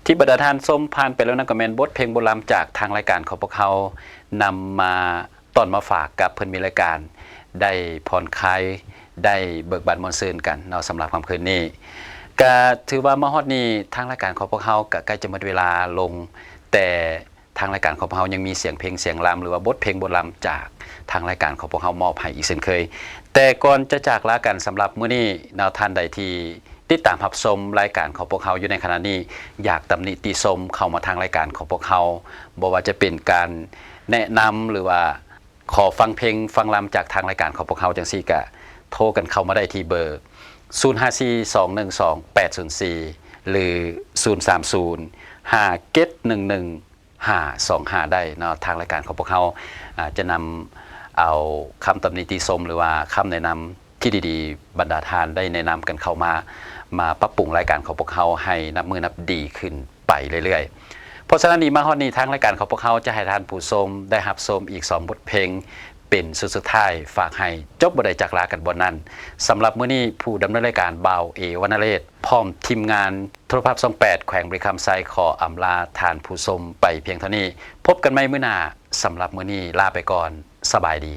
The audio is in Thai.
ที่บรรดาท่านส้มผ่านไปแล้วนะก็แม่นบทเพลงโบราณจากทางรายการของพวกเขานำมาตอนมาฝากกับเพิ่นมีรายการได้ผ่อนคลายได้เบิกบานมวลซื่นกันเนาะสำหรับค่ำคืนนี้ก็ถือว่ามาฮอดนี้ทางรายการของพวกเขาก็ใกล้จะหมดเวลาลงแต่ทางรายการของพวกเขายังมีเสียงเพลงเสียงรำหรือว่าบทเพลงโบราณจากทางรายการของพวกเขามอบให้อีกเช่นเคยแต่ก่อนจะจากลากันสำหรับมื้อนี้แนวท่านใดที่ติดตามรับชมรายการของพวกเขาอยู่ในขณะนี้อยากตำหนิติชมเข้ามาทางรายการของพวกเขาบ่ว่าจะเป็นการแนะนำหรือว่าขอฟังเพลงฟังรำจากทางรายการของพวกเขาจังซี่ก็โทรกันเข้ามาได้ที่เบอร์054-212-804หรือ030-5711525ได้เนาะทางรายการของพวกเขาจะนำเอาคำตำหนิติชมหรือว่าคำแนะนำที่ดีๆบรรดาทานได้แนะนำกันเข้ามาปรับปรุงรายการของพวกเขาให้นับมือนับดีขึ้นไปเรื่อยๆเพราะฉะนั้นนี้มาฮอดนี้ทางรายการของพวกเขาจะให้ทานผู้ชมได้รับชมอีก2บทเพลงเป็นสุดท้ายฝากให้จบบ่ได้จากลากันบนนั้นสำหรับมื้อนี้ผู้ดำเนินรายการบ่าวเอวรรณเรศพร้อมทีมงานโทรภาพ28แขวงบริคำไซขออำลาทานผู้ชมไปเพียงเท่านี้พบกันใหม่มื้อหน้าสำหรับมื้อนี้ลาไปก่อนสบายดี